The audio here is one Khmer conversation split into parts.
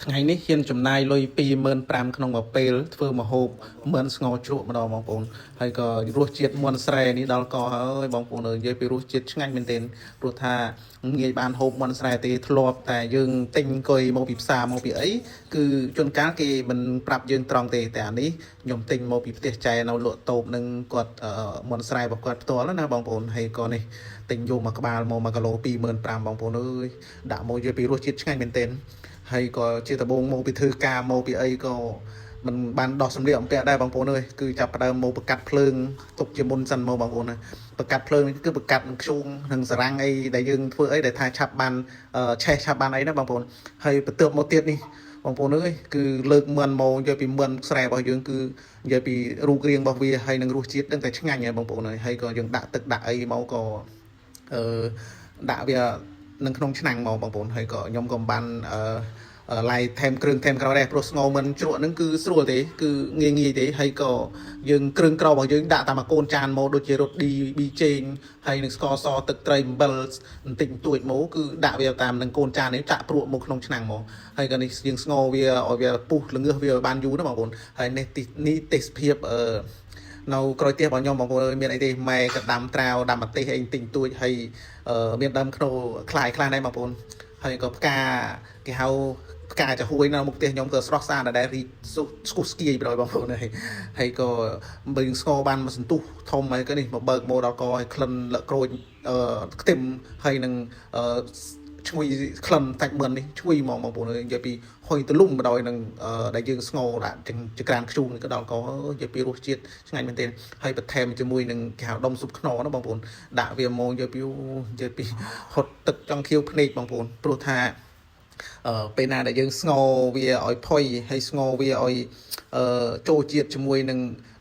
ថ្ងៃនេះហ៊ានចំណាយលុយ25,000ក្នុងមួយពេលធ្វើម្ហូបមិនស្ងោជ្រក់ម្ដងបងប្អូនហើយក៏រសជាតិមាន់ស្រែនេះដល់កហើយបងប្អូននិយាយពីរសជាតិឆ្ងាញ់មែនទែនព្រោះថាងាយបានហូបមាន់ស្រែទេធ្លាប់តែយើងទិញអង្គុយមកពីផ្សារមកពីអីគឺជួនកាលគេមិនប្រាប់យើងត្រង់ទេតែអានេះខ្ញុំទិញមកពីផ្ទះចែនៅលក់តូបនឹងគាត់មាន់ស្រែរបស់គាត់ផ្ទាល់ណាបងប្អូនហើយក៏នេះទិញយកមកក្បាលមក1គីឡូ25,000បងប្អូនអើយដាក់មកនិយាយពីរសជាតិឆ្ងាញ់មែនទែនហើយក៏ជាដំបូងមកពីធ្វើការមកពីអីក៏មិនបានដោះសម្លៀកបំពាក់ដែរបងប្អូនអើយគឺចាប់ផ្ដើមមកបកាត់ភ្លើងទុកជាមុនសិនមកបងប្អូនណាបកាត់ភ្លើងនេះគឺបកាត់នឹងខ្ជូងនឹងសារ៉ាំងអីដែលយើងធ្វើអីដែលថាឆាប់បានឆេះឆាប់បានអីណាបងប្អូនហើយបន្ទាប់មកទៀតនេះបងប្អូនអើយគឺលើកមិនមកនិយាយពីមិនស្រែរបស់យើងគឺនិយាយពីរូបរាងរបស់វាហើយនឹងរសជាតិដឹងតែឆ្ងាញ់ហើយបងប្អូនហើយក៏យើងដាក់ទឹកដាក់អីមកក៏ដាក់វានឹងក្នុងឆ្នាំងមកបងប្អូនហើយក៏ខ្ញុំក៏បានឡាយថែមគ្រឿងថែមក្រៅដែរព្រោះស្ងោមិនជ្រក់ហ្នឹងគឺស្រួលទេគឺងាយទេហើយក៏យើងគ្រឿងក្រៅរបស់យើងដាក់តាមកូនចានមកដូចជារ៉ូឌីប៊ីចេងហើយនឹងស្ករសទឹកត្រីអំបិលបន្តិចបន្តួចមកគឺដាក់វាតាមនឹងកូនចាននេះចាក់ព្រក់មកក្នុងឆ្នាំងមកហើយក៏នេះយើងស្ងោវាឲ្យវាពុះល្ងឹសវាបានយូរណាបងប្អូនហើយនេះទេសភាពនៅក្រោយផ្ទះរបស់ខ្ញុំបងប្អូនមានអីទេម៉ែក៏ដាំត្រាវដាំម្ទេសអីបន្តិចបន្តួចហើយមានដើមខ្នុរខ្លាយខ្លះដែរបងប្អូនហើយក៏ផ្កាគេហៅផ្កាចាហួយនៅមុខផ្ទះខ្ញុំក៏ស្រស់ស្អាតដែររីស្គុះស្គីប្រយបងប្អូនហើយក៏បើយើងស្ងោបានមួយសន្ទុះធំហើយក៏នេះមកបើកមកដល់កហើយក្លិនលក្រូចខ្ទឹមហើយនឹងឈ្ងុយក្លិនសាច់មឿននេះឈ្ងុយហ្មងបងប្អូននិយាយពីហុយទលំបដោយនឹងដែលយើងស្ងោដាក់ចក្រានខ្ជូងក៏ដល់កនិយាយពីរសជាតិឆ្ងាញ់មែនទែនហើយបន្ថែមជាមួយនឹងគេហៅដុំស៊ុបខ្នុរណាបងប្អូនដាក់វាមកនិយាយពីហត់ទឹកចង់ខៀវភ្នែកបងប្អូនព្រោះថាពេលណាដែលយើងស្ងោវាឲ្យផុយហើយស្ងោវាឲ្យចូលជាតិជាមួយនឹង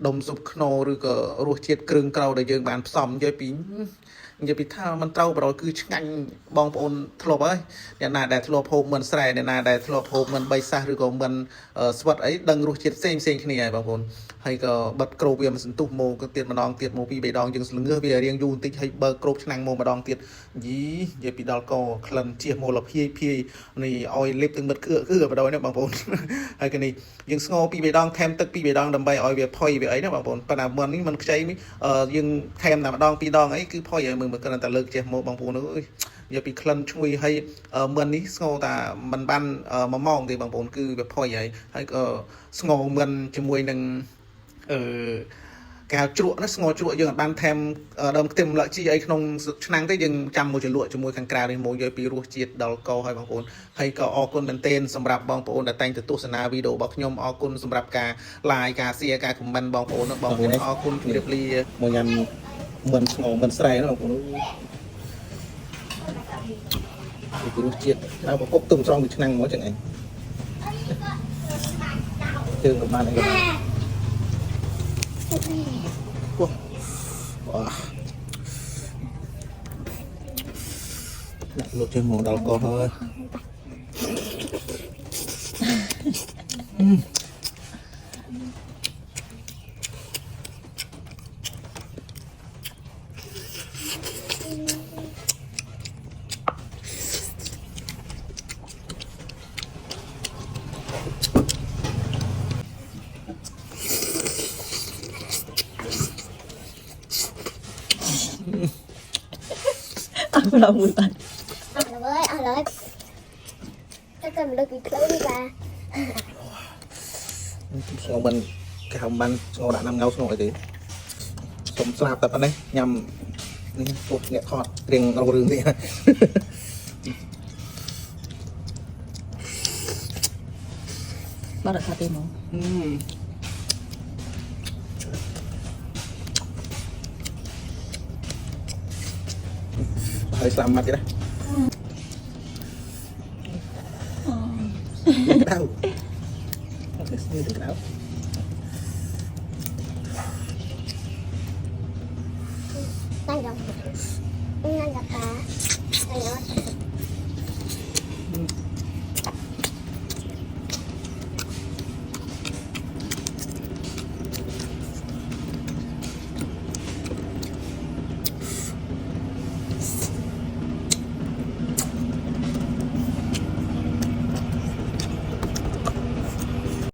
ដុំស៊ុបខ្នុរឬក៏រសជាតិគ្រឿងក្រៅដែលយើងបានផ្សំនិយាយពីថាมันត្រូវប្រគឺឆ្ងាញ់បងប្អូនធ្លាប់ហើយអ្នកណាដែលធ្លាប់ហូបមិនស្រែអ្នកណាដែលធ្លាប់ហូបមិនបីសាសឬក៏មិនស្វិតអីដឹងរសជាតិផ្សេងគ្នាហើយបងប្អូនហើយក៏បិទក្របវាមិនសន្ទុះមកក៏ទៀតម្ដងទៀតមកពី3ដងយើងស្លងើវារៀងយូរបន្តិចហើយបើក្របឆ្នាំងមកម្ដងទៀតយីនិយាយពីដល់កក្លិនជះមកលភាយនេះឲ្យលេបទឹកមិត្តគឺបដ ாய் ណាបងប្អូនហើយក៏នេះយើងស្ងោពី3ដងថែមទឹកពី3ដងដើម្បីឲ្យវាផុយវាអីណាបងប្អូនប៉ុន្តែមុននេះมันខ្ចីនេះយើងថែមតែម្ដង2ដងអីគឺផុយហើយមើលគ្រាន់តែលើកជះមកបងប្អូនអើយនិយាយពីក្លិនឈ្ងុយហើយមិននេះស្ងោតែមិនបាន1ម៉ោងទេបងប្អូនគឺវាផុយហើយក៏ស្ងោមិនជាមួយនឹងកៅជ្រក់ណាស្ងោជ្រក់យើងអត់បានថែមដើមខ្ទឹមលក្ខជីអីក្នុងឆ្នាំងទេយើងចាំមកជ្រលក់ជាមួយខាងក្រៅនេះមកនិយាយពីរសជាតិដល់កហើយបងប្អូនហើយក៏អរគុណមែនទែនសម្រាប់បងប្អូនដែលតែងទៅទស្សនាវីដេអូរបស់ខ្ញុំអរគុណសម្រាប់ការ like ការ share ការ comment បងប្អូនអរគុណជម្រាបលាមកញ៉ាំមិនស្ងោមិនស្រែណាបងប្អូនពីរសជាតិដល់ប្រកបទុំស្រង់ពីឆ្នាំងមកចឹងឯងជើងបានអីដាក់លុតជើងមកដល់កោះហើយเอาเราบุญตัน เอาเลยถ้าเกิดมันเลิกกินเครื่องดีกว่า ស្ងោមិនគេហៅបានស្ងោដាក់ណាំងៅស្ងោអីទេសុំស្លាប់តែប៉ុណ្ណេះញ៉ាំនេះពុះអ្នកថតរៀងររឿងនេះបាត់ថាទេមកហើយស្លាប់មកទៀតណាដៅអត់ស្គាល់ទៅក្រៅ